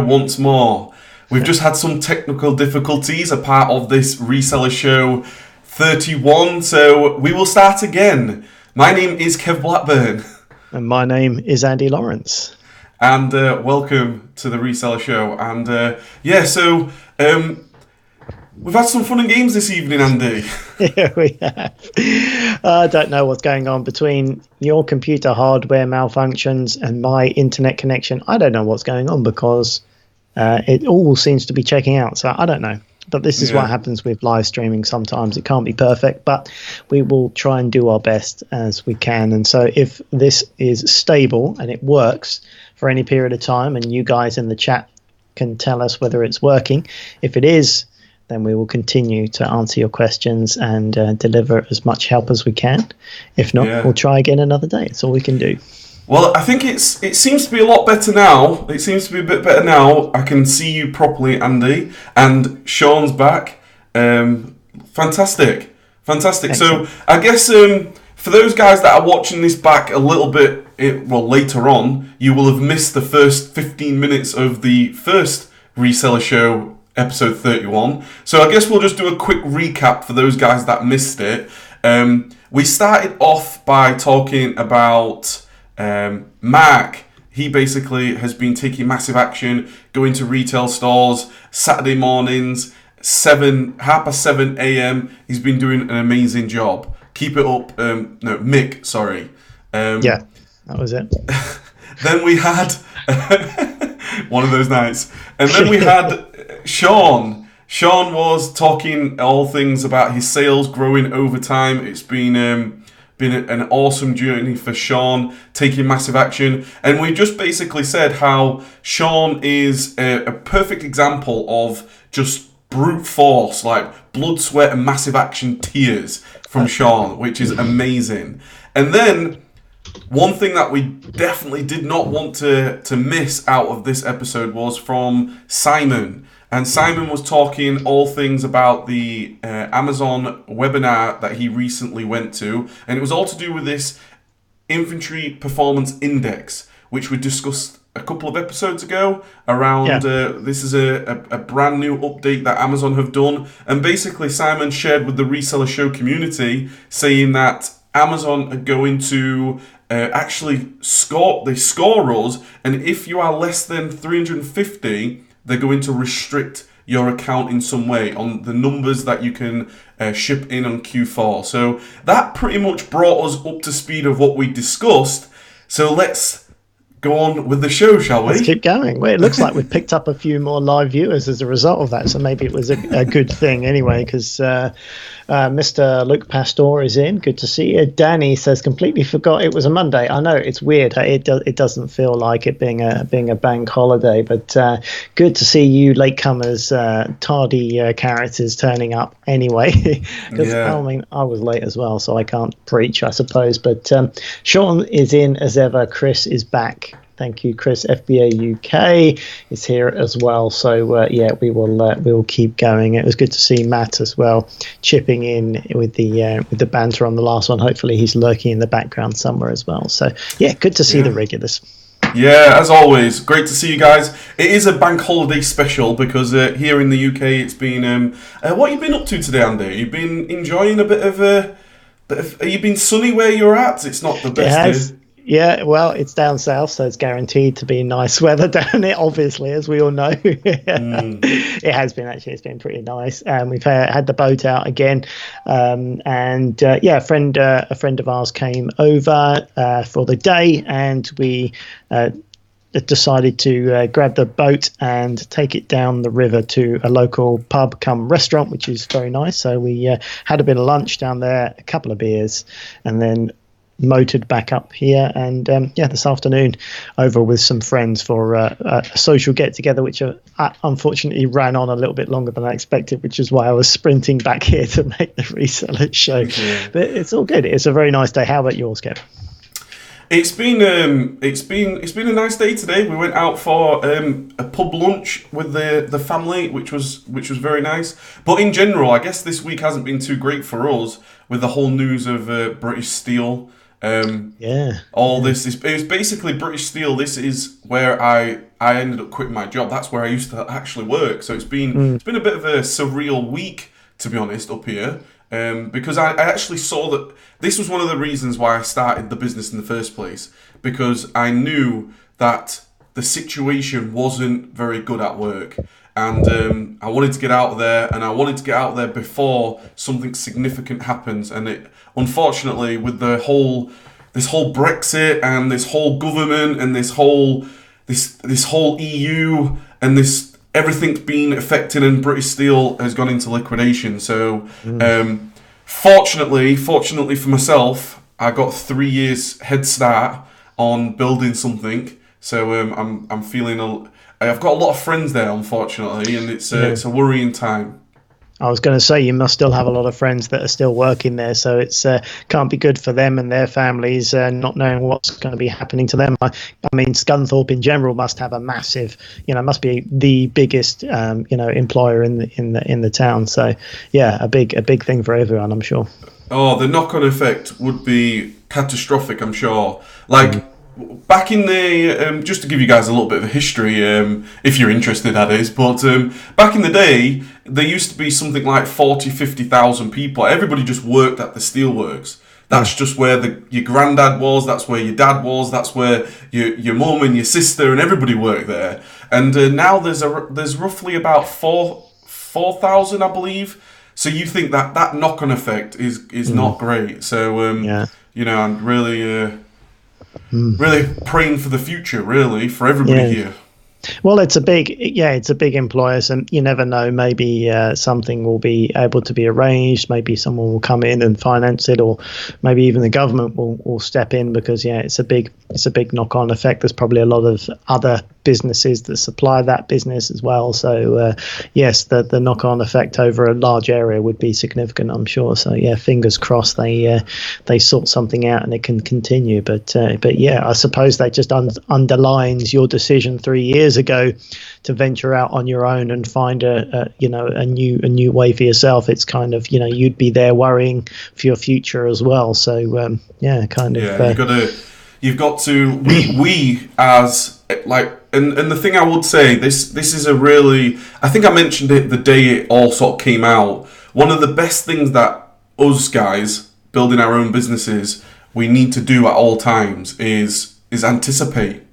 once more. We've just had some technical difficulties, a part of this Reseller Show 31, so we will start again. My name is Kev Blackburn. And my name is Andy Lawrence. And welcome to the Reseller Show. And we've had some fun and games this evening, Andy. Yeah, we have. I don't know what's going on between your computer hardware malfunctions and my internet connection. I don't know what's going on because it all seems to be checking out. So I don't know. But this is what happens with live streaming sometimes. It can't be perfect, but we will try and do our best as we can. And so if this is stable and it works for any period of time, and you guys in the chat can tell us whether it's working, if it is, then we will continue to answer your questions and deliver as much help as we can. If not, we'll try again another day. It's all we can do. Well, I think it seems to be a lot better now. It seems to be a bit better now. I can see you properly, Andy. And Sean's back. Fantastic. Excellent. So I guess for those guys that are watching this back a little bit, later on, you will have missed the first 15 minutes of the first Reseller Show, episode 31. So I guess we'll just do a quick recap for those guys that missed it. We started off by talking about Mark. He basically has been taking massive action, going to retail stores Saturday mornings, 7:30 a.m. He's been doing an amazing job. Keep it up. Mick, sorry. Yeah, that was it. Then we had one of those nights. And then we had Sean. Sean was talking all things about his sales growing over time. It's been an awesome journey for Sean, taking massive action. And we just basically said how Sean is a perfect example of just brute force, like blood, sweat, and massive action tears from Sean, which is amazing. And then one thing that we definitely did not want to miss out of this episode was from Simon. And Simon was talking all things about the Amazon webinar that he recently went to. And it was all to do with this Inventory Performance Index, which we discussed a couple of episodes ago around this is a brand new update that Amazon have done. And basically Simon shared with the Reseller Show community saying that Amazon are going to actually score us. And if you are less than 350, they're going to restrict your account in some way on the numbers that you can ship in on Q4. So that pretty much brought us up to speed of what we discussed. So let's go on with the show, shall we? Let's keep going. Well, it looks like we've picked up a few more live viewers as a result of that. So maybe it was a good thing anyway, because Mr. Luke Pastor is in. Good to see you. Danny says, completely forgot it was a Monday. I know, it's weird. It doesn't feel like it being a bank holiday, but good to see you latecomers, tardy characters turning up anyway. Because I mean, I was late as well, so I can't preach, I suppose. But Sean is in as ever. Chris is back. Thank you, Chris. FBA UK is here as well. So we will keep going. It was good to see Matt as well chipping in with the banter on the last one. Hopefully he's lurking in the background somewhere as well. So good to see the regulars. Yeah, as always, great to see you guys. It is a bank holiday special because here in the UK it's been. What have you been up to today, Andy? You've been enjoying a bit of. Have you been sunny where you're at? It's not the best. Yeah, well, it's down south, so it's guaranteed to be nice weather down here, obviously, as we all know. It has been, actually. It's been pretty nice. We've had the boat out again. A friend of ours came over for the day, and we decided to grab the boat and take it down the river to a local pub come restaurant, which is very nice. So we had a bit of lunch down there, a couple of beers, and then motored back up here, and this afternoon over with some friends for a social get together, which unfortunately ran on a little bit longer than I expected, which is why I was sprinting back here to make the Reseller Show. But it's all good. It's a very nice day. How about yours, Kev? It's been a nice day today. We went out for a pub lunch with the family, which was very nice. But in general, I guess this week hasn't been too great for us with the whole news of British Steel Yeah. All this is, it was basically British Steel. This is where I ended up quitting my job. That's where I used to actually work. So it's been a bit of a surreal week, to be honest, up here. Because I actually saw that this was one of the reasons why I started the business in the first place, because I knew that the situation wasn't very good at work, and I wanted to get out there, and I wanted to get out there before something significant happens. And it, unfortunately, with this whole Brexit and this whole government and this whole EU and this everything's been affected, and British Steel has gone into liquidation. So, fortunately for myself, I got 3 years head start on building something. So I'm feeling I've got a lot of friends there, unfortunately, and it's a worrying time. I was going to say, you must still have a lot of friends that are still working there, so it's can't be good for them and their families not knowing what's going to be happening to them. I mean, Scunthorpe in general must have a massive, must be the biggest, employer in the town. So, yeah, a big thing for everyone, I'm sure. Oh, the knock-on effect would be catastrophic, I'm sure. Like. Back in the, just to give you guys a little bit of a history, if you're interested, that is, but back in the day, there used to be something like 40, 50,000 people. Everybody just worked at the steelworks. That's just where your granddad was, that's where your dad was, that's where your mum and your sister and everybody worked there. And now there's roughly about 4,000, I believe. So you think that knock-on effect is not great. So, I'm really... really praying for the future, really, for everybody here. Well, it's a big employer, so you never know. Maybe something will be able to be arranged. Maybe someone will come in and finance it, or maybe even the government will step in, because it's a big knock-on effect. There's probably a lot of other businesses that supply that business as well. So yes, the knock-on effect over a large area would be significant, I'm sure. So yeah, fingers crossed they sort something out and it can continue. But yeah, I suppose that just underlines your decision 3 years ago to venture out on your own and find a new way for yourself. It's kind of, you'd be there worrying for your future as well. So you've got to we as like, and the thing I would say, this is a really, I think I mentioned it the day it all sort of came out. One of the best things that us guys building our own businesses we need to do at all times is anticipate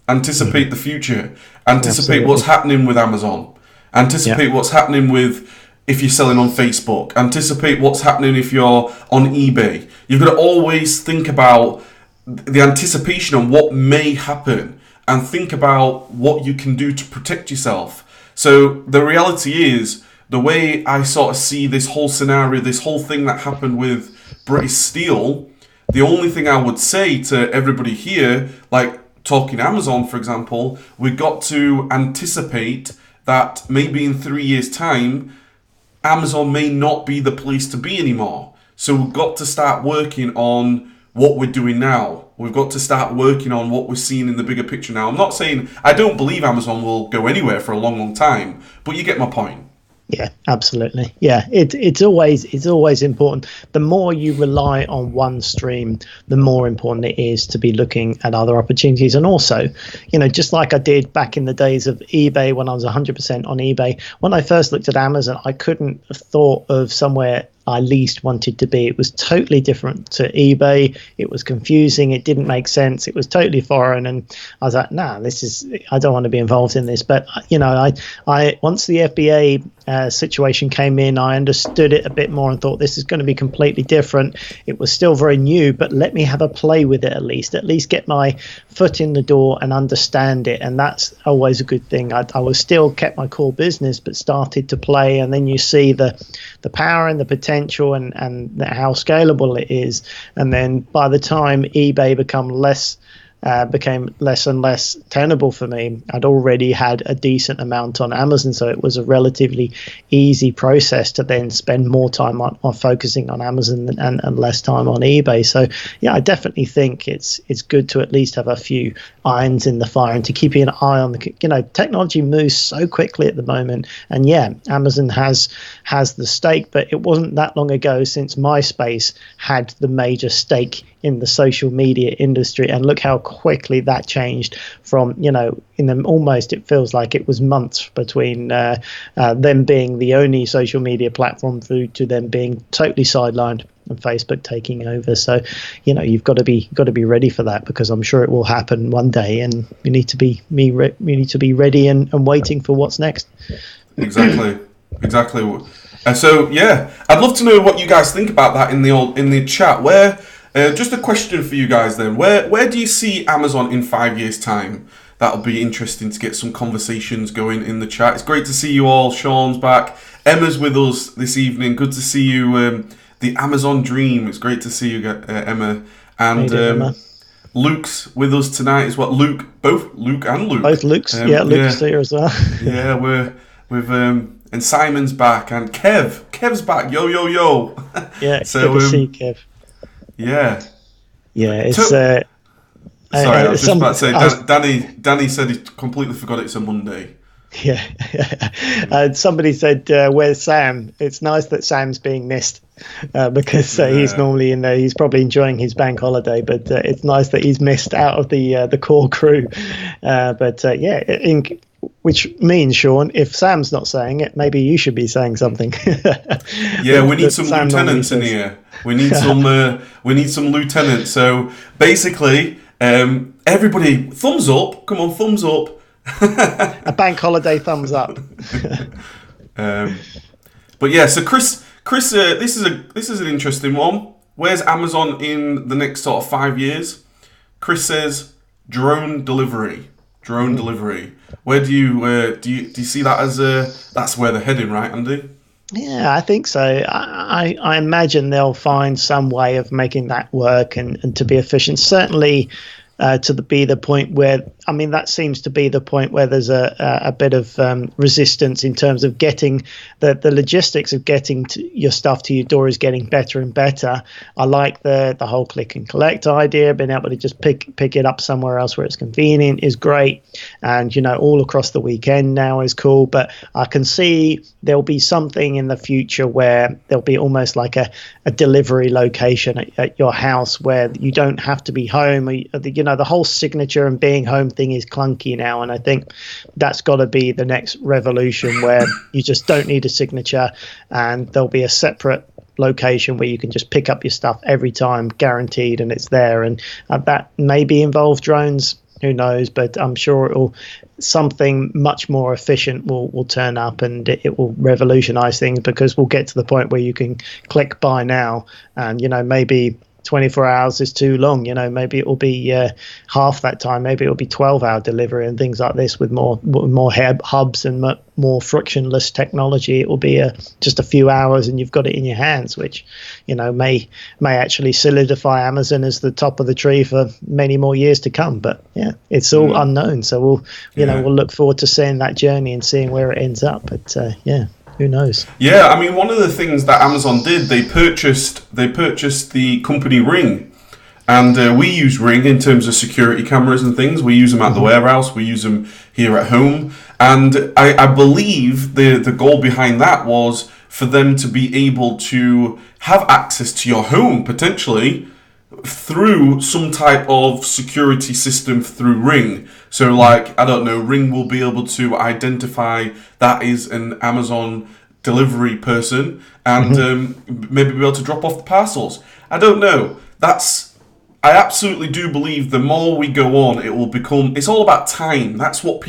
the future, anticipate what's happening with Amazon, anticipate what's happening with, if you're selling on Facebook, anticipate what's happening if you're on eBay. You've got to always think about the anticipation on what may happen, and think about what you can do to protect yourself. So the reality is, the way I sort of see this whole scenario, this whole thing that happened with British Steel, the only thing I would say to everybody here, like talking Amazon, for example, we've got to anticipate that maybe in 3 years' time, Amazon may not be the place to be anymore. So we've got to start working on what we're doing now. We've got to start working on what we're seeing in the bigger picture now. I'm not saying, I don't believe Amazon will go anywhere for a long, long time, but you get my point. Yeah, absolutely. Yeah, it's always important. The more you rely on one stream, the more important it is to be looking at other opportunities. And also, just like I did back in the days of eBay, when I was 100% on eBay, when I first looked at Amazon, I couldn't have thought of somewhere I least wanted to be. It was totally different to eBay. It was confusing. It didn't make sense. It was totally foreign. And I was like, I don't want to be involved in this. But, I once the FBA situation came in, I understood it a bit more and thought this is going to be completely different. It was still very new, but let me have a play with it at least get my foot in the door and understand it. And that's always a good thing. I was still kept my core business, but started to play. And then you see the power and the potential and how scalable it is. And then by the time eBay became less and less tenable for me, I'd already had a decent amount on Amazon, so it was a relatively easy process to then spend more time on focusing on Amazon and less time on eBay. So yeah, I definitely think it's good to at least have a few irons in the fire and to keep an eye on the technology moves so quickly at the moment. And yeah, Amazon has the stake, but it wasn't that long ago since MySpace had the major stake in the social media industry, and look how quickly that changed from, in them almost, it feels like it was months between them being the only social media platform through to them being totally sidelined and Facebook taking over. So, you've got to be ready for that, because I'm sure it will happen one day, and we need to be ready and waiting for what's next. Exactly. And so, I'd love to know what you guys think about that in the chat. Where, just a question for you guys then. Where do you see Amazon in 5 years' time? That'll be interesting to get some conversations going in the chat. It's great to see you all. Sean's back. Emma's with us this evening. Good to see you. The Amazon Dream. It's great to see you, Emma. And Emma. Luke's with us tonight as well. Both Luke and Luke. Both Luke's. Luke's here as well. Yeah, we've and Simon's back, and Kev's back. Yo. Yeah, so, good to see Kev. Yeah. It's. Sorry, I was just about to say. Danny said he completely forgot it's a Monday. Yeah. Somebody said, "Where's Sam?" It's nice that Sam's being missed, because he's normally in there. He's probably enjoying his bank holiday, but it's nice that he's missed out of the core crew. Which means, Sean, if Sam's not saying it, maybe you should be saying something. Yeah, we need some lieutenants in here. We need some lieutenants. So basically, everybody, thumbs up. Come on, thumbs up. A bank holiday thumbs up. But yeah, so Chris, this is an interesting one. Where's Amazon in the next sort of 5 years? Chris says drone delivery. Where do you see that as that's where they're heading, right, Andy? Yeah, I think so. I imagine they'll find some way of making that work and to be efficient. Certainly, be the point where, that seems to be the point where there's a bit of resistance in terms of getting the logistics of getting your stuff to your door is getting better and better. I like the whole click and collect idea. Being able to just pick it up somewhere else where it's convenient is great, and all across the weekend now is cool. But I can see there'll be something in the future where there'll be almost like a delivery location at your house where you don't have to be home. The whole signature and being home thing is clunky now, and I think that's got to be the next revolution, where you just don't need a signature, and there'll be a separate location where you can just pick up your stuff every time, guaranteed, and it's there. And that maybe involve drones, who knows, but I'm sure something much more efficient will turn up, and it will revolutionize things, because we'll get to the point where you can click buy now, and maybe 24 hours is too long. Maybe it will be half that time. Maybe it will be 12-hour delivery and things like this, with more hubs and more frictionless technology. It will be just a few hours and you've got it in your hands, which may actually solidify Amazon as the top of the tree for many more years to come. But yeah, it's all unknown. So we'll look forward to seeing that journey and seeing where it ends up. But who knows? Yeah, one of the things that Amazon did, they purchased the company Ring, and we use Ring in terms of security cameras and things. We use them at the warehouse, we use them here at home, and I believe the goal behind that was for them to be able to have access to your home potentially through some type of security system through Ring. So Ring will be able to identify that is an Amazon delivery person and maybe be able to drop off the parcels. I don't know. I absolutely do believe the more we go on, it will become, it's all about time. That's what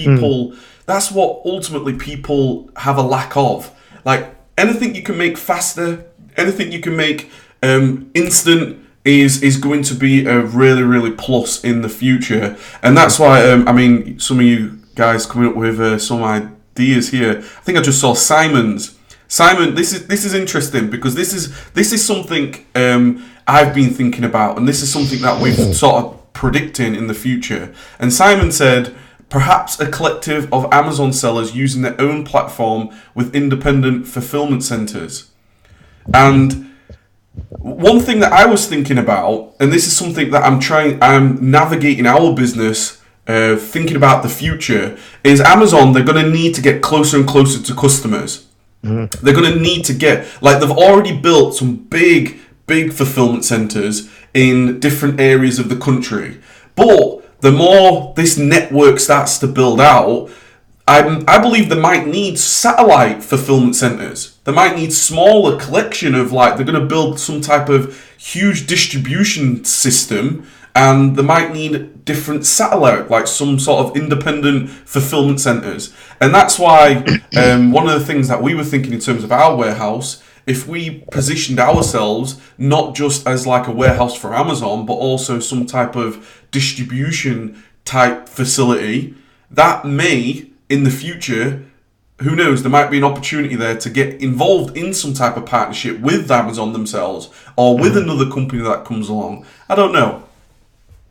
ultimately people have a lack of. Like anything you can make faster, anything you can make instant, is going to be a really, really plus in the future. And that's why, some of you guys coming up with some ideas here. I think I just saw Simon's. Simon, this is interesting, because this is something I've been thinking about, and this is something that we've sort of predicting in the future. And Simon said, perhaps a collective of Amazon sellers using their own platform with independent fulfillment centers. And one thing that I was thinking about, and this is something that I'm navigating our business, thinking about the future, is Amazon, they're going to need to get closer and closer to customers. They're going to need to get, they've already built some big fulfillment centers in different areas of the country. But the more this network starts to build out, I believe they might need satellite fulfillment centers. They might need smaller collection of, like, they're going to build some type of huge distribution system, and they might need different satellite, like some sort of independent fulfillment centers. And that's why one of the things that we were thinking in terms of our warehouse, if we positioned ourselves not just as like a warehouse for Amazon, but also some type of distribution type facility, that may, in the future, who knows, there might be an opportunity there to get involved in some type of partnership with Amazon themselves or with another company that comes along. I don't know.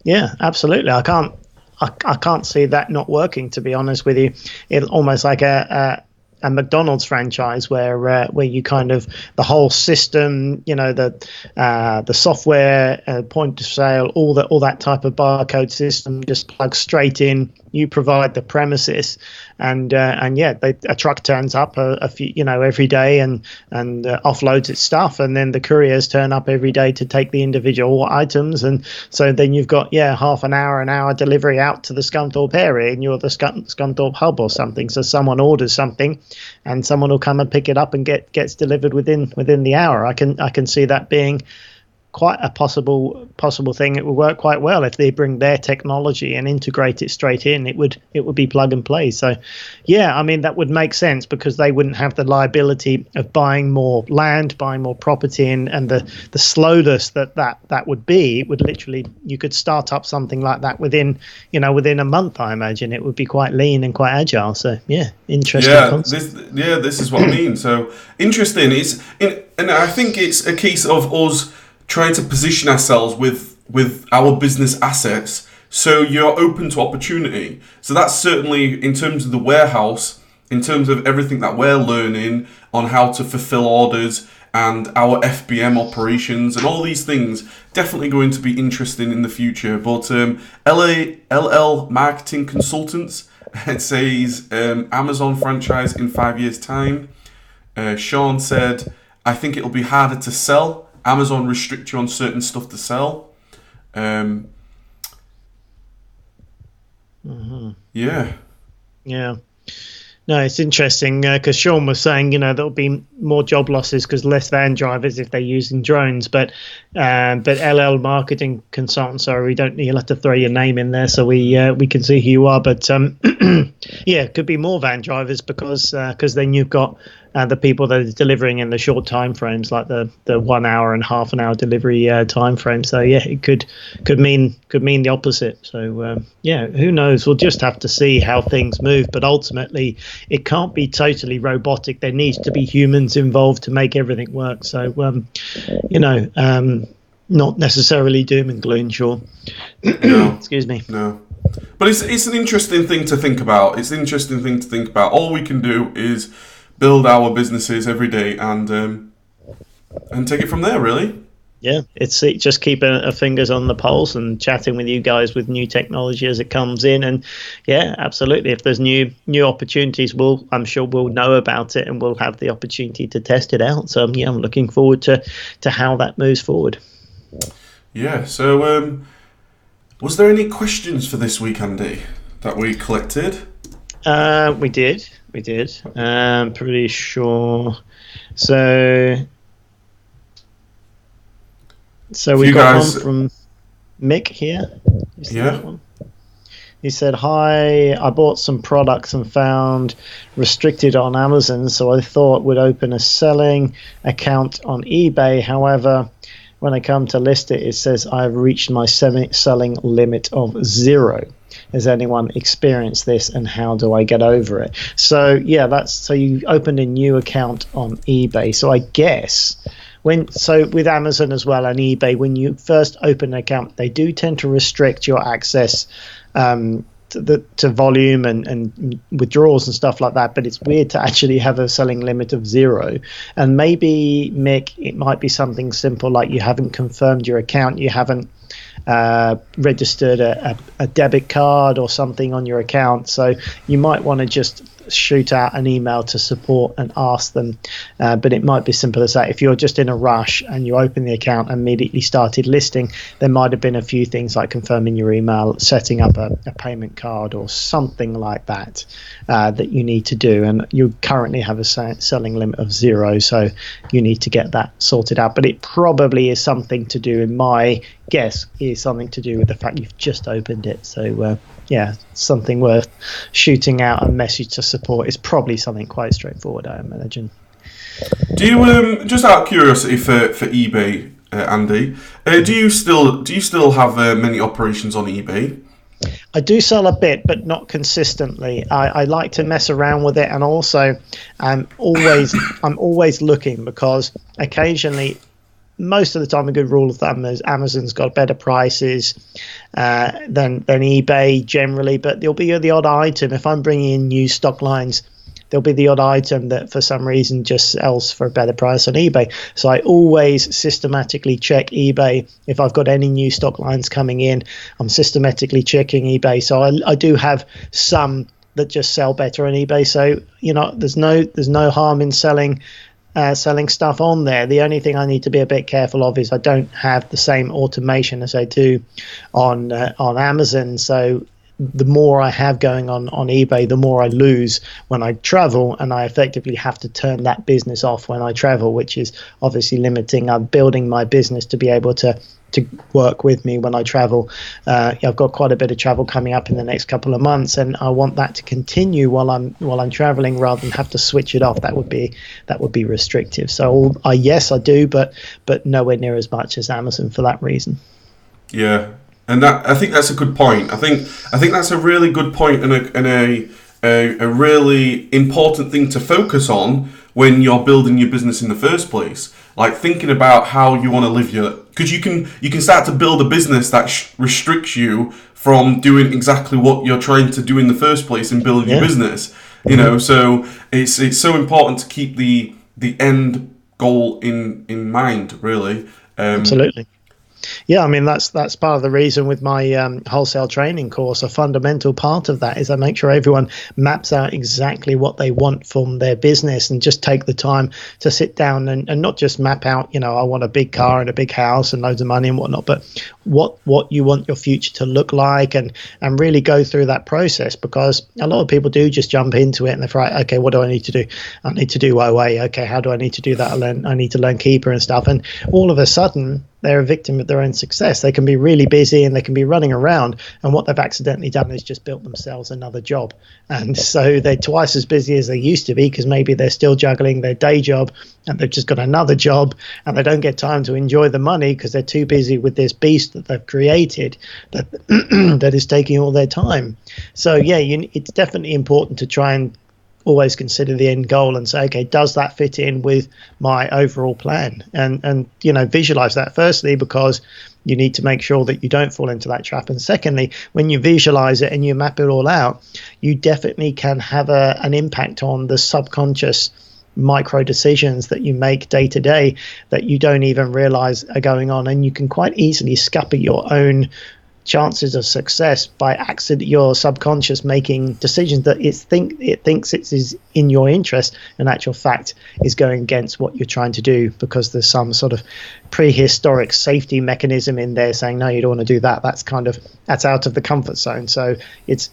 Yeah, absolutely. I can't see that not working, to be honest with you. It's almost like a McDonald's franchise where you kind of, the whole system, the software, point of sale, all that type of barcode system just plugs straight in. You provide the premises, and a truck turns up a few, every day and offloads its stuff, and then the couriers turn up every day to take the individual items, and so then you've got half an hour delivery out to the Scunthorpe area, and you're the Scunthorpe hub or something. So someone orders something, and someone will come and pick it up and gets delivered within the hour. I can see that being quite a possible thing. It would work quite well if they bring their technology and integrate it straight in. It would be plug and play. So yeah, I mean, that would make sense because they wouldn't have the liability of buying more land, buying more property, and the slowness that would be. It would literally, you could start up something like that within a month. I imagine it would be quite lean and quite agile. So yeah, interesting concept. This is what I mean. So interesting. And I think it's a case of us trying to position ourselves with our business assets so you're open to opportunity. So that's certainly in terms of the warehouse, in terms of everything that we're learning on how to fulfill orders and our FBM operations and all these things, definitely going to be interesting in the future. But LL Marketing Consultants, it says Amazon franchise in 5 years' time. Sean said, I think it'll be harder to sell. Amazon restrict you on certain stuff to sell. Yeah. No, it's interesting because Sean was saying, there'll be more job losses because less van drivers if they're using drones. But LL Marketing Consultants, sorry, you'll have to throw your name in there so we can see who you are. But yeah, it could be more van drivers because then you've got the people that are delivering in the short time frames, like the 1 hour and half an hour delivery time frame. So yeah, it could mean the opposite. So yeah, who knows? We'll just have to see how things move. But ultimately, it can't be totally robotic. There needs to be humans involved to make everything work. So not necessarily doom and gloom, sure. No. Excuse me. No. But it's an interesting thing to think about. It's an interesting thing to think about. All we can do is build our businesses every day and take it from there, really. Yeah, it's just keeping our fingers on the pulse and chatting with you guys with new technology as it comes in. And yeah, absolutely. If there's new opportunities, I'm sure we'll know about it and we'll have the opportunity to test it out. So yeah, I'm looking forward to how that moves forward. Yeah. So was there any questions for this week, Andy, that we collected? We did. Pretty sure. So we got one from Mick here. You see that one? He said, hi, I bought some products and found restricted on Amazon, so I thought would open a selling account on eBay. However, when I come to list it, it says I've reached my selling limit of 0. Has anyone experienced this, and how do I get over it? So yeah, so you opened a new account on eBay. So I guess with Amazon as well and eBay, when you first open an account, they do tend to restrict your access to volume and withdrawals and stuff like that. But it's weird to actually have a selling limit of 0. And maybe, Mick, it might be something simple like you haven't confirmed your account, you haven't registered a debit card or something on your account. So you might want to just shoot out an email to support and ask them. But it might be simple as that. If you're just in a rush and you open the account and immediately started listing, there might have been a few things like confirming your email, setting up a payment card or something like that that you need to do. And you currently have a selling limit of 0, so you need to get that sorted out. But it probably is something to do, in my guess, is something to do with the fact you've just opened it. So something worth shooting out a message to support is probably something quite straightforward, I imagine. Do you just out of curiosity for eBay, Andy? Do you still have many operations on eBay? I do sell a bit, but not consistently. I like to mess around with it, and also I'm always looking, because occasionally, most of the time, a good rule of thumb is Amazon's got better prices than eBay generally, but there'll be the odd item. If I'm bringing in new stock lines, there'll be the odd item that for some reason just sells for a better price on eBay. So I always systematically check eBay. If I've got any new stock lines coming in, I'm systematically checking eBay. So I do have some that just sell better on eBay. So, there's no harm in selling stuff on there. The only thing I need to be a bit careful of is I don't have the same automation as I do on Amazon. So the more I have going on eBay, the more I lose when I travel, and I effectively have to turn that business off when I travel, which is obviously limiting. I'm building my business to be able to work with me when I travel. I've got quite a bit of travel coming up in the next couple of months, and I want that to continue while I'm traveling, rather than have to switch it off. That would be restrictive. So yes, I do, but nowhere near as much as Amazon for that reason. Yeah. And I think that's a good point. I think that's a really good point, and a really important thing to focus on when you're building your business in the first place. Like thinking about how you want to live because you can start to build a business that restricts you from doing exactly what you're trying to do in the first place and build your business. So it's so important to keep the end goal in mind, really. Absolutely. Yeah, I mean, that's part of the reason with my wholesale training course. A fundamental part of that is I make sure everyone maps out exactly what they want from their business, and just take the time to sit down and not just map out, I want a big car and a big house and loads of money and whatnot, but what you want your future to look like, and really go through that process. Because a lot of people do just jump into it and they're right, okay, what do I need to do? I need to do OA. Okay, how do I need to do that? I need to learn Keeper and stuff. And all of a sudden, they're a victim of their own success. They can be really busy and they can be running around, and what they've accidentally done is just built themselves another job. And so they're twice as busy as they used to be, because maybe they're still juggling their day job and they've just got another job, and they don't get time to enjoy the money because they're too busy with this beast that they've created that that is taking all their time. So it's definitely important to try and always consider the end goal and say, okay, does that fit in with my overall plan? And visualize that, firstly, because you need to make sure that you don't fall into that trap. And secondly, when you visualize it and you map it all out, you definitely can have an impact on the subconscious micro decisions that you make day to day that you don't even realize are going on. And you can quite easily scupper your own chances of success by accident, your subconscious making decisions that it thinks it is in your interest, in actual fact is going against what you're trying to do, because there's some sort of prehistoric safety mechanism in there saying, no, you don't want to do that. That's out of the comfort zone. So it's,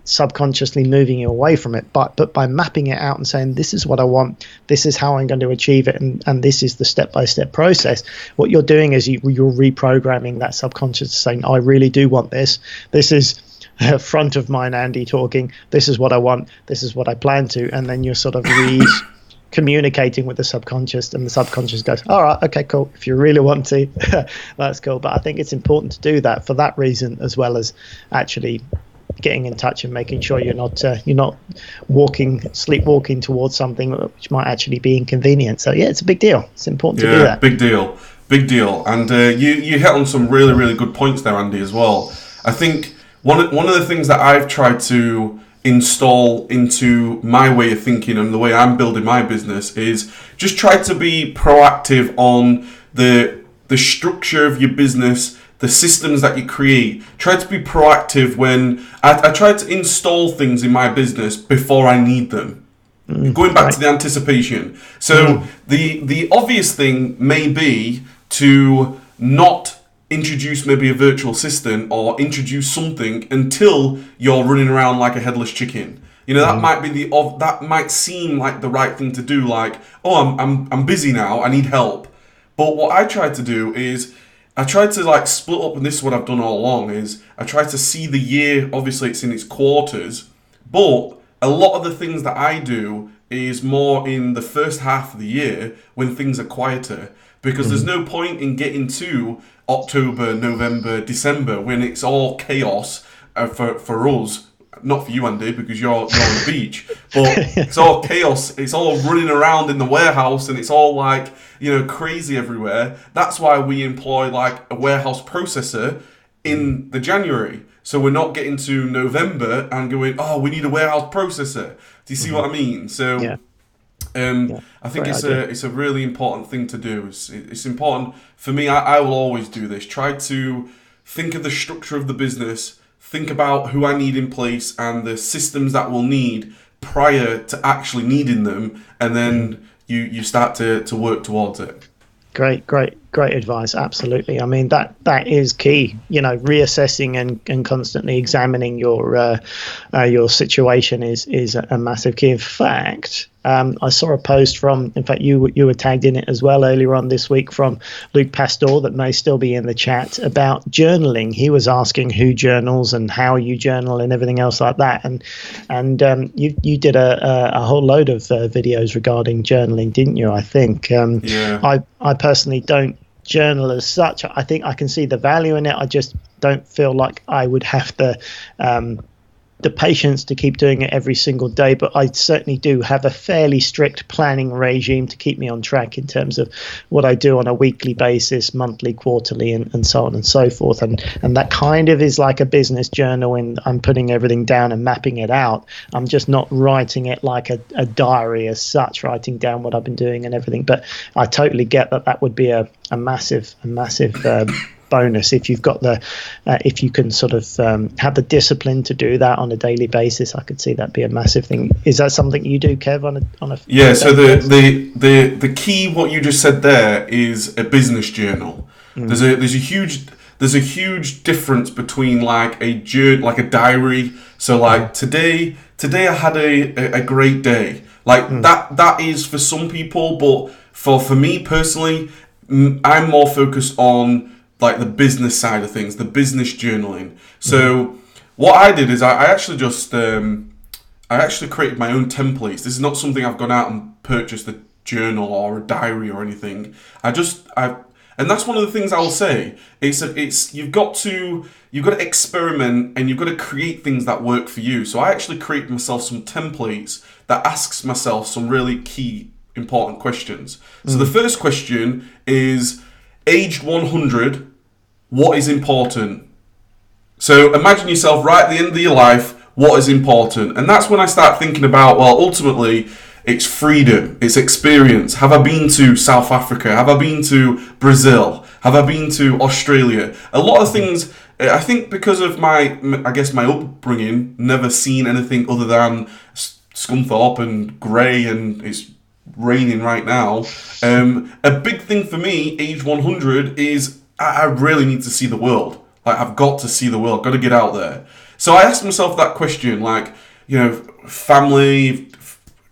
subconsciously moving you away from it. But by mapping it out and saying, this is what I want, this is how I'm going to achieve it, and this is the step-by-step process, what you're doing is you're reprogramming that subconscious, saying, I really do want this. This is front of mind Andy talking. This is what I want. This is what I plan to. And then you're sort of communicating with the subconscious, and the subconscious goes, all right, okay, cool. If you really want to, that's cool. But I think it's important to do that for that reason, as well as actually getting in touch and making sure you're not sleepwalking towards something which might actually be inconvenient. So it's a big deal. It's important to do that. Big deal. And you hit on some really, really good points there, Andy, as well. I think one of the things that I've tried to install into my way of thinking and the way I'm building my business is just try to be proactive on the structure of your business the systems that you create. Try to be proactive when I try to install things in my business before I need them. Going back to the anticipation. So the obvious thing may be to not introduce maybe a virtual assistant or introduce something until you're running around like a headless chicken. You know, that might be that might seem like the right thing to do. Like, oh, I'm busy now, I need help. But what I try to do is I try to like split up, and this is what I've done all along, is I try to see the year. Obviously, it's in its quarters, but a lot of the things that I do is more in the first half of the year when things are quieter, because there's no point in getting to October, November, December when it's all chaos for us. Not for you, Andy, because you're on the beach, but it's all chaos. It's all running around in the warehouse, and it's all like, you know, crazy everywhere. That's why we employ like a warehouse processor in the January. So we're not getting to November and going, oh, we need a warehouse processor. Do you see what I mean? So I think it's a really important thing to do. It's important for me. I will always do this. Try to think of the structure of the business, think about who I need in place and the systems that we'll need prior to actually needing them, and then you start to work towards it. Great advice. Absolutely. I mean, that is key. You know, reassessing and constantly examining your situation is a massive key. In fact, I saw a post from, in fact, you were tagged in it as well earlier on this week, from Luke Pastor, that may still be in the chat, about journaling. He was asking who journals and how you journal and everything else like that. And you did a whole load of videos regarding journaling, didn't you? I think. I personally don't journal as such. I think I can see the value in it. I just don't feel like I would have the patience to keep doing it every single day, but I certainly do have a fairly strict planning regime to keep me on track in terms of what I do on a weekly basis, monthly, quarterly, and so on and so forth. And that kind of is like a business journal, and I'm putting everything down and mapping it out. I'm just not writing it like a diary as such, writing down what I've been doing and everything. But I totally get that would be a massive bonus if you've got if you can sort of have the discipline to do that on a daily basis. I could see that be a massive thing. Is that something you do, Kev, on a so the key, what you just said there, is a business journal. There's a huge difference between like a diary. So like today I had a great day, like that is for some people, but for me personally, I'm more focused on like the business side of things, the business journaling. So what I did is I actually just I actually created my own templates. This is not something I've gone out and purchased a journal or a diary or anything. And that's one of the things I will say. It's you've got to experiment, and you've got to create things that work for you. So I actually created myself some templates that asks myself some really key important questions. So the first question is, aged 100, what is important? So imagine yourself right at the end of your life, what is important? And that's when I start thinking about, well, ultimately, it's freedom, it's experience. Have I been to South Africa? Have I been to Brazil? Have I been to Australia? A lot of things, I think because of my upbringing, never seen anything other than Scunthorpe and grey, and it's raining right now. A big thing for me, age 100, is I really need to see the world. Like, I've got to see the world, got to get out there. So I asked myself that question, like, you know, family,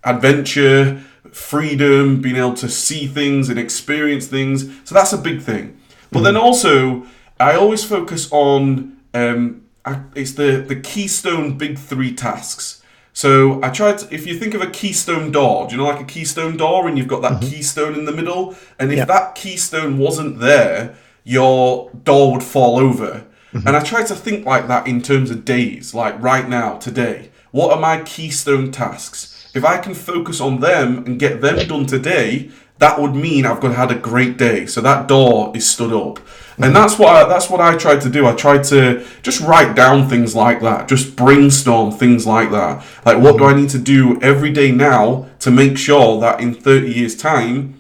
adventure, freedom, being able to see things and experience things. So that's a big thing. But then also, I always focus on, it's the keystone big 3 tasks. So I tried to, if you think of a keystone door, do you know like a keystone door, and you've got that keystone in the middle? And if that keystone wasn't there, your door would fall over. And I try to think like that in terms of days, like right now, today. What are my keystone tasks? If I can focus on them and get them done today, that would mean I've had a great day. So that door is stood up. And that's what I tried to do. I tried to just write down things like that, just brainstorm things like that. Like, what do I need to do every day now to make sure that in 30 years' time,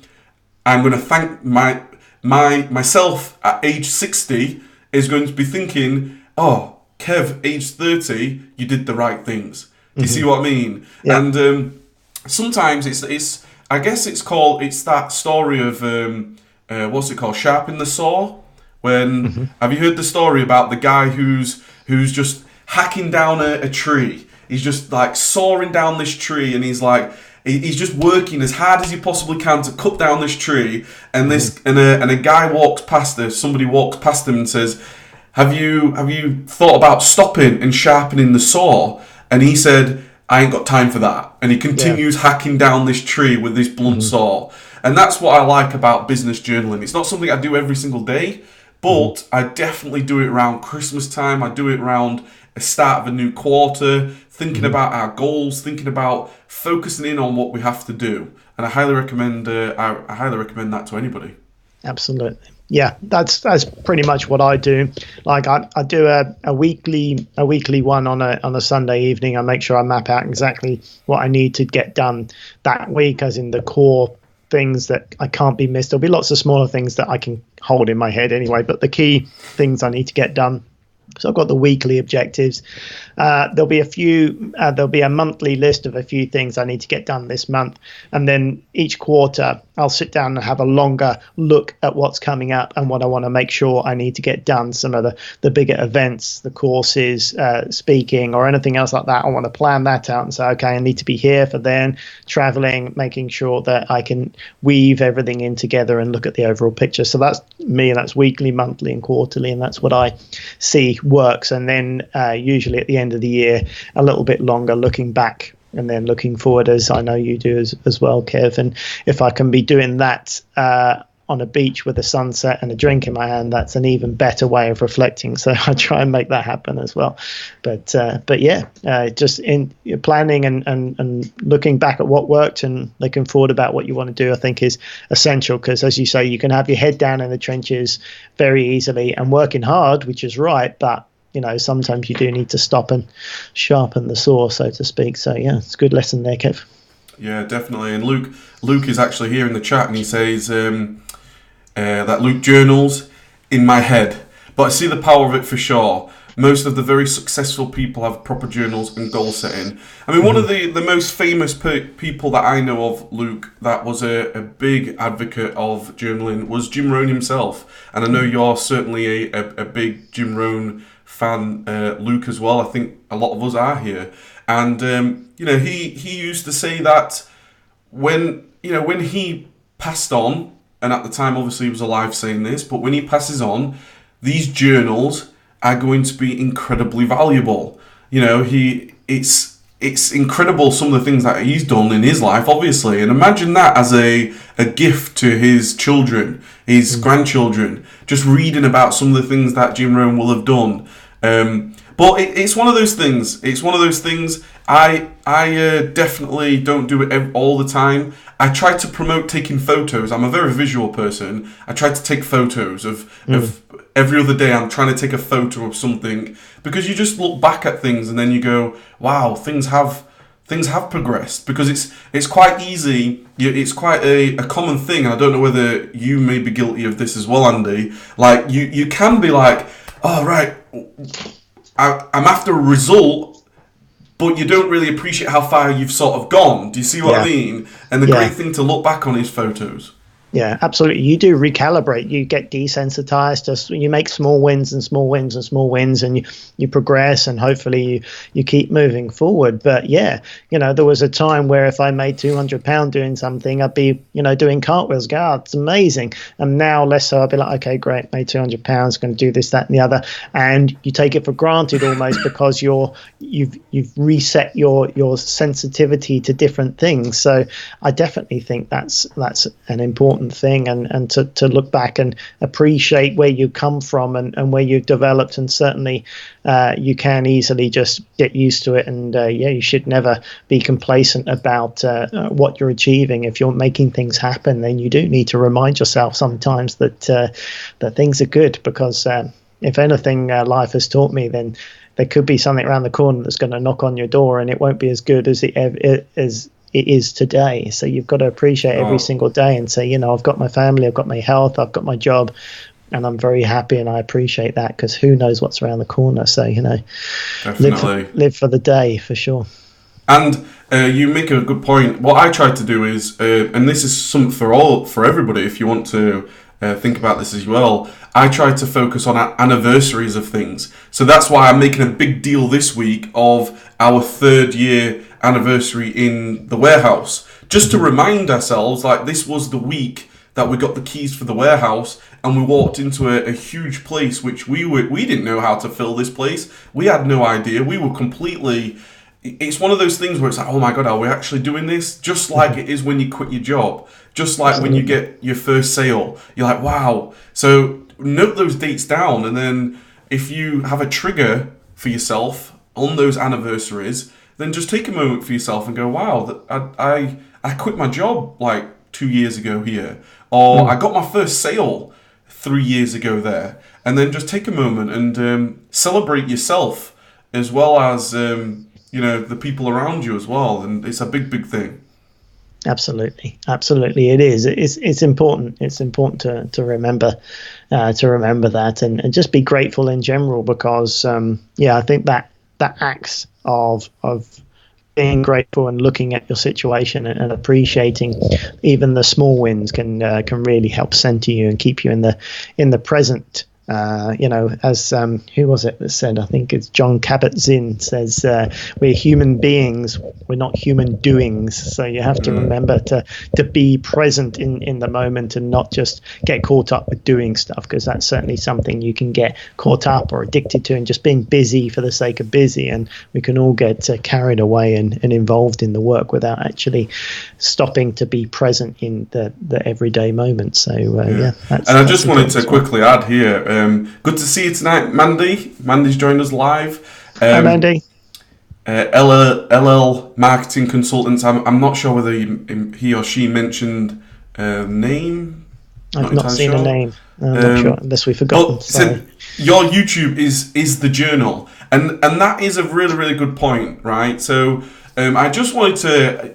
I'm going to thank myself at age 60 is going to be thinking, oh, Kev, age 30, you did the right things. Do you see what I mean? Yeah. And sometimes it's I guess it's that story of what's it called, sharpen the saw. When have you heard the story about the guy who's just hacking down a tree? He's just like sawing down this tree, and he's like he's just working as hard as he possibly can to cut down this tree. And a guy walks past somebody walks past him and says, Have you thought about stopping and sharpening the saw? And he said, I ain't got time for that. And he continues hacking down this tree with this blunt saw. And that's what I like about business journaling. It's not something I do every single day, but I definitely do it around Christmas time. I do it around the start of a new quarter, thinking about our goals, thinking about focusing in on what we have to do. And I highly recommend that to anybody. Absolutely. Yeah, that's pretty much what I do. Like I do a weekly one on a Sunday evening. I make sure I map out exactly what I need to get done that week, as in the core things that I can't be missed. There'll be lots of smaller things that I can hold in my head anyway, but the key things I need to get done. So I've got the weekly objectives. There'll be a monthly list of a few things I need to get done this month. And then each quarter, I'll sit down and have a longer look at what's coming up and what I want to make sure I need to get done. Some of the bigger events, the courses, speaking, or anything else like that. I want to plan that out and say, okay, I need to be here for then, traveling, making sure that I can weave everything in together and look at the overall picture. So that's me, and that's weekly, monthly, and quarterly, and that's what I see works. And then usually at the end of the year, a little bit longer, looking back and then looking forward, as I know you do as well, Kev. And if I can be doing that on a beach with a sunset and a drink in my hand, that's an even better way of reflecting. So I try and make that happen as well. But yeah, just in planning and looking back at what worked and looking forward about what you want to do, I think is essential, because as you say, you can have your head down in the trenches very easily and working hard, which is right, but sometimes you do need to stop and sharpen the saw, so to speak. So yeah, it's a good lesson there, Kev. Yeah, definitely. And Luke is actually here in the chat, and he says that Luke journals in my head, but I see the power of it for sure. Most of the very successful people have proper journals and goal setting. I mean, one of the most famous people that I know of, Luke, that was a big advocate of journaling was Jim Rohn himself. And I know you're certainly a big Jim Rohn fan, Luke, as well. I think a lot of us are here. And, he used to say that when he passed on, and at the time, obviously, he was alive saying this, but when he passes on, these journals are going to be incredibly valuable. It's incredible some of the things that he's done in his life, obviously. And imagine that as a gift to his children, his grandchildren, just reading about some of the things that Jim Rohn will have done. But it's one of those things. It's one of those things. I definitely don't do it all the time. I try to promote taking photos. I'm a very visual person. I try to take photos of every other day. I'm trying to take a photo of something, because you just look back at things and then you go, wow, things have progressed. Because it's quite easy. It's quite a common thing. And I don't know whether you may be guilty of this as well, Andy. Like you can be like, oh right, I'm after a result, but you don't really appreciate how far you've sort of gone. Do you see what I mean? And the great thing to look back on is photos. Yeah, absolutely. You do recalibrate. You get desensitized. Just you make small wins and small wins and small wins, and you progress, and hopefully you keep moving forward. But yeah, there was a time where if I made £200 doing something, I'd be doing cartwheels. God, it's amazing. And now less so. I'd be like, okay, great, made £200, going to do this, that, and the other. And you take it for granted almost, because you've reset your sensitivity to different things. So I definitely think that's an important thing, and to look back and appreciate where you come from and where you've developed. And certainly you can easily just get used to it, and you should never be complacent about what you're achieving. If you're making things happen, then you do need to remind yourself sometimes that things are good, because if anything life has taught me, then there could be something around the corner that's going to knock on your door, and it won't be as good as it is today. So you've got to appreciate every single day and say, I've got my family, I've got my health, I've got my job. and I'm very happy, and I appreciate that, because who knows what's around the corner. So Definitely. live for the day, for sure. And you make a good point. What I try to do is, and this is something for everybody, if you want to think about this as well, I try to focus on anniversaries of things. So that's why I'm making a big deal this week of our 3rd year anniversary in the warehouse. Just to remind ourselves, like, this was the week that we got the keys for the warehouse, and we walked into a huge place which we didn't know how to fill this place. We had no idea. We were completely... It's one of those things where it's like, oh my God, are we actually doing this? Just like it is when you quit your job. Just like when you get your first sale. You're like, wow. So note those dates down, and then if you have a trigger for yourself on those anniversaries, then just take a moment for yourself and go, wow, I quit my job like 2 years ago here. Or I got my first sale 3 years ago there. And then just take a moment and celebrate yourself, as well as... the people around you as well, and it's a big thing. Absolutely, it is. It's important. It's important to remember that, and just be grateful in general, because I think that acts of being grateful and looking at your situation and appreciating even the small wins can really help center you and keep you in the present. As who was it that said? I think it's John Kabat-Zinn says, "We're human beings. We're not human doings." So you have to remember to be present in the moment and not just get caught up with doing stuff, because that's certainly something you can get caught up or addicted to, and just being busy for the sake of busy. And we can all get carried away and involved in the work without actually stopping to be present in the everyday moment. So and I just wanted to quickly add here. Good to see you tonight, Mandy. Mandy's joined us live. Hi, Mandy. LL Marketing Consultants. I'm not sure whether he or she mentioned name. I've not seen a name. I'm not sure, unless we've forgotten. So your YouTube is the journal, and that is a really good point, right? So I just wanted to.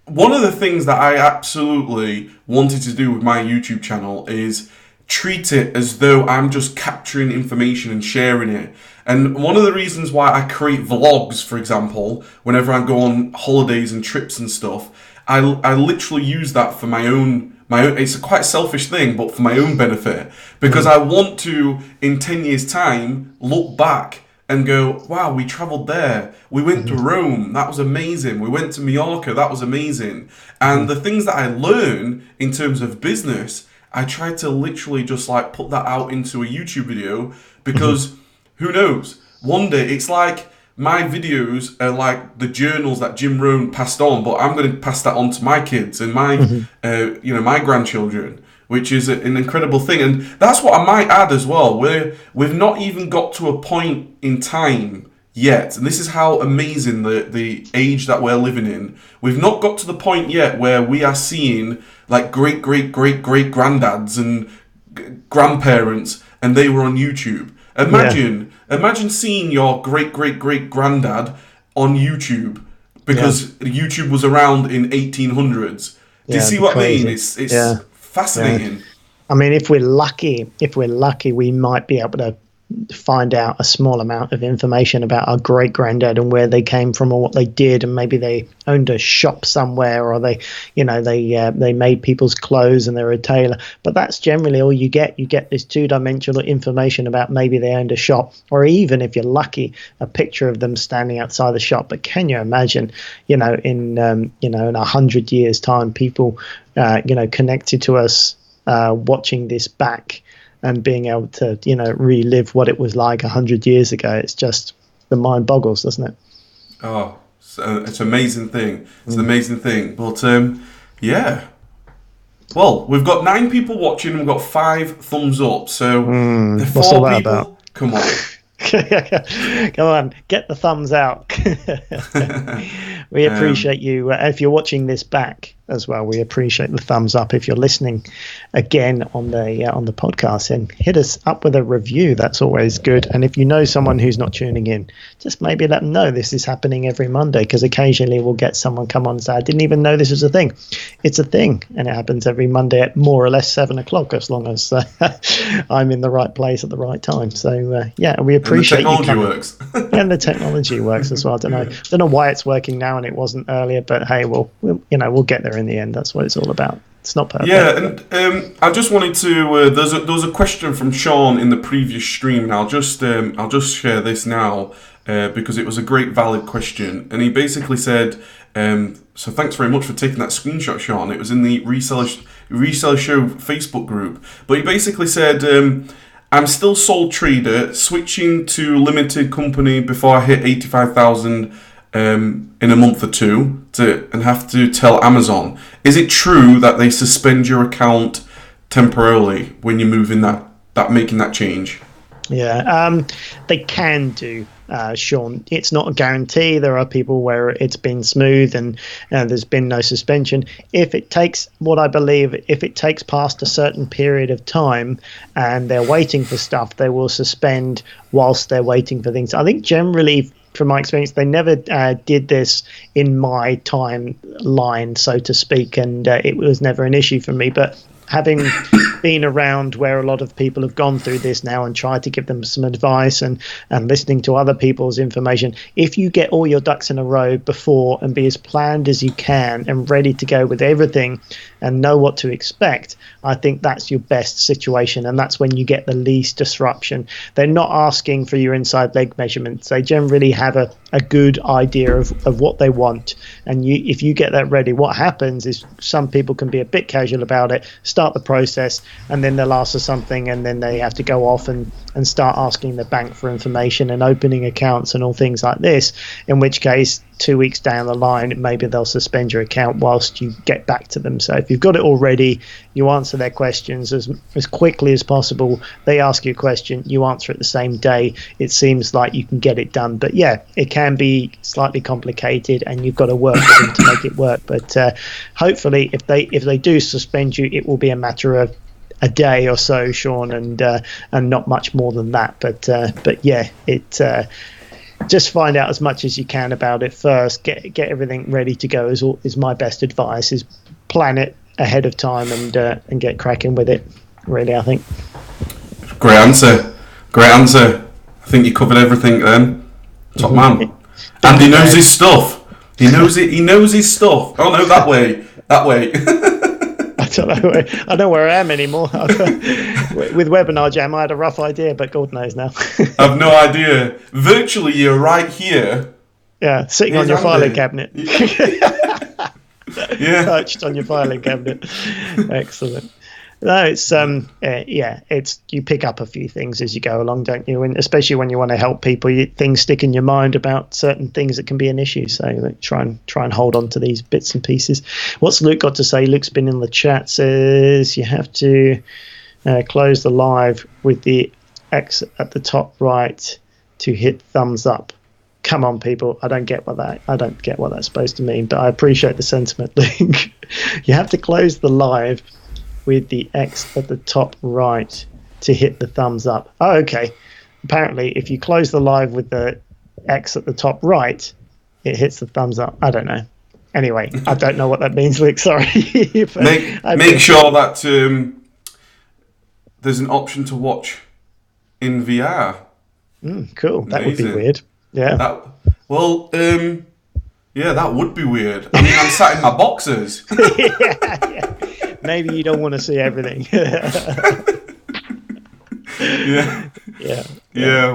One of the things that I absolutely wanted to do with my YouTube channel is treat it as though I'm just capturing information and sharing it. And one of the reasons why I create vlogs, for example, whenever I go on holidays and trips and stuff, I literally use that for my own. It's a quite selfish thing, but for my own benefit, because I want to, in 10 years' time, look back and go, wow, we traveled there. We went to Rome. That was amazing. We went to Mallorca. That was amazing. And the things that I learn in terms of business, I try to literally just like put that out into a YouTube video, because who knows? One day, it's like my videos are like the journals that Jim Rohn passed on, but I'm going to pass that on to my kids and my, my grandchildren, which is an incredible thing. And that's what I might add as well. We've not even got to a point in time yet, and this is how amazing the age that we're living in. We've not got to the point yet where we are seeing like great granddads and grandparents, and they were on YouTube. Imagine seeing your great granddad on YouTube, because YouTube was around in 1800s. Do you see what I mean? It's fascinating. I mean, if we're lucky, we might be able to find out a small amount of information about our great granddad and where they came from or what they did, and maybe they owned a shop somewhere, or they made people's clothes and they're a tailor. But that's generally all you get. You get this two-dimensional information about maybe they owned a shop, or even if you're lucky, a picture of them standing outside the shop. But can you imagine, in 100 years' time, people connected to us, watching this back and being able to, relive what it was like 100 years ago. It's just, the mind boggles, doesn't it? Oh, it's an amazing thing. It's an amazing thing. But, well, we've got 9 people watching. We've got 5 thumbs up. So, the 4 what's all that people... about? Come on. Come on, get the thumbs out. We appreciate you. If you're watching this back as well, we appreciate the thumbs up. If you're listening again on the podcast, and hit us up with a review. That's always good. And if you know someone who's not tuning in, just maybe let them know this is happening every Monday, because occasionally we'll get someone come on and say, I didn't even know this was a thing. It's a thing, and it happens every Monday at more or less 7:00, as long as I'm in the right place at the right time. So we appreciate and the technology you works. and the technology works as well. I don't know why it's working now and it wasn't earlier, but hey, we'll get there in the end. That's what it's all about. It's not perfect. Yeah, and I just wanted to. There was a question from Sean in the previous stream, and I'll just share this now because it was a great, valid question. And he basically said, "So thanks very much for taking that screenshot, Sean. It was in the Reseller Show Facebook group." But he basically said, "I'm still sole trader, switching to limited company before I hit 85,000." In a month or two, and have to tell Amazon. Is it true that they suspend your account temporarily when you're moving that making that change? Yeah, they can do, Sean. It's not a guarantee. There are people where it's been smooth and there's been no suspension. If it takes past a certain period of time and they're waiting for stuff, they will suspend whilst they're waiting for things. I think generally, from my experience, they never did this in my timeline, so to speak, and it was never an issue for me. But having been around where a lot of people have gone through this now and tried to give them some advice and listening to other people's information, if you get all your ducks in a row before and be as planned as you can and ready to go with everything and know what to expect, I think that's your best situation, and that's when you get the least disruption. They're not asking for your inside leg measurements. They generally have a good idea of what they want, and if you get that ready, what happens is some people can be a bit casual about it, start the process, and then they'll ask for something, and then they have to go off and start asking the bank for information and opening accounts and all things like this, in which case 2 weeks down the line maybe they'll suspend your account whilst you get back to them. So if you've got it all ready, you answer their questions as quickly as possible. They ask you a question, you answer it the same day. It seems like you can get it done, but yeah, it can be slightly complicated and you've got to work with them to make it work. But hopefully if they do suspend you, it will be a matter of a day or so, Sean, and not much more than that. But yeah, just find out as much as you can about it first. Get everything ready to go is my best advice. Is plan it ahead of time and get cracking with it. Really, I think. Great answer. I think you covered everything then. Top man. And he knows his stuff. He knows it. He knows his stuff. Oh no, that way. I don't know where I am anymore. With Webinar Jam, I had a rough idea, but God knows now. I've no idea. Virtually, you're right here. Yeah, sitting on your filing cabinet. Yeah. Perched on your filing cabinet. Excellent. No, it's it's you pick up a few things as you go along, don't you? And especially when you want to help people, things stick in your mind about certain things that can be an issue. So try and hold on to these bits and pieces. What's Luke got to say? Luke's been in the chat, says you have to close the live with the X at the top right to hit thumbs up. Come on, people! I don't get what that's supposed to mean, but I appreciate the sentiment, Luke. You have to close the live with the X at the top right to hit the thumbs up. Oh, okay. Apparently, if you close the live with the X at the top right, it hits the thumbs up. I don't know. Anyway, I don't know what that means, Luke. Sorry. Make sure that there's an option to watch in VR. Cool. That Amazing. Would be weird. Yeah. That would be weird. I mean, I'm sat in my boxers. Yeah. Maybe you don't want to see everything. Yeah.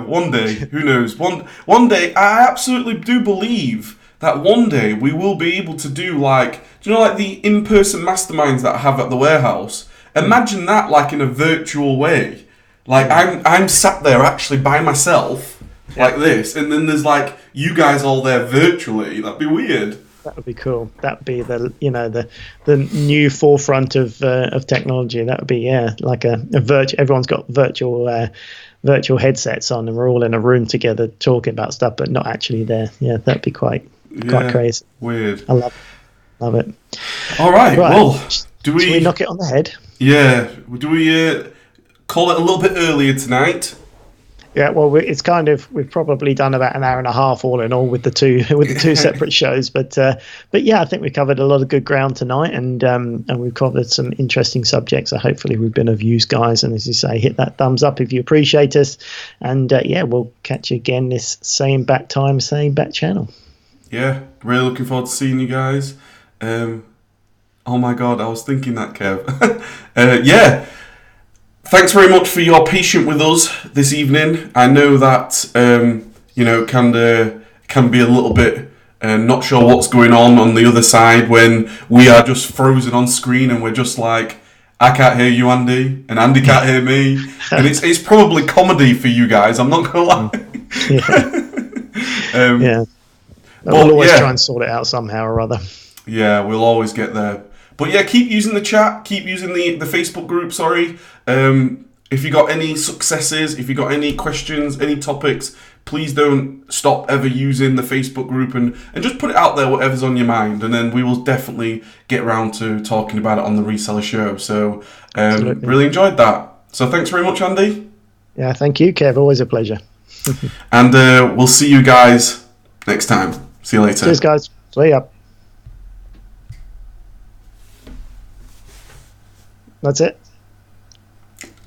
One day, who knows? One day, I absolutely do believe that one day we will be able to do like the in-person masterminds that I have at the warehouse. Imagine that like in a virtual way. Like I'm sat there actually by myself like this, and then there's like you guys all there virtually. That'd be weird. That would be cool. That would be the new forefront of technology. That would be like a virtual. Everyone's got virtual headsets on, and we're all in a room together talking about stuff, but not actually there. Yeah, that'd be quite Quite crazy. Weird. I love it. All right. Well, should we knock it on the head? Yeah. Do we call it a little bit earlier tonight? Yeah, well, we've probably done about an hour and a half all in all with the two separate shows, but yeah, I think we covered a lot of good ground tonight, and we've covered some interesting subjects. So hopefully we've been of use, guys. And as you say, hit that thumbs up if you appreciate us, and yeah, we'll catch you again this same bat time, same bat channel. Yeah, really looking forward to seeing you guys. Oh my God, I was thinking that, Kev. Yeah. Thanks very much for your patience with us this evening. I know that can be a little bit not sure what's going on the other side when we are just frozen on screen and we're just like, I can't hear you, Andy, and Andy can't hear me, and it's probably comedy for you guys. I'm not gonna lie. Yeah. We'll always try and sort it out somehow or other. Yeah, we'll always get there. But yeah, keep using the chat, keep using the Facebook group, sorry. If you got any successes, if you got any questions, any topics, please don't stop ever using the Facebook group and just put it out there, whatever's on your mind. And then we will definitely get around to talking about it on the Reseller Show. So really enjoyed that. So thanks very much, Andy. Yeah, thank you, Kev. Always a pleasure. And we'll see you guys next time. See you later. Cheers, guys. See ya. That's it.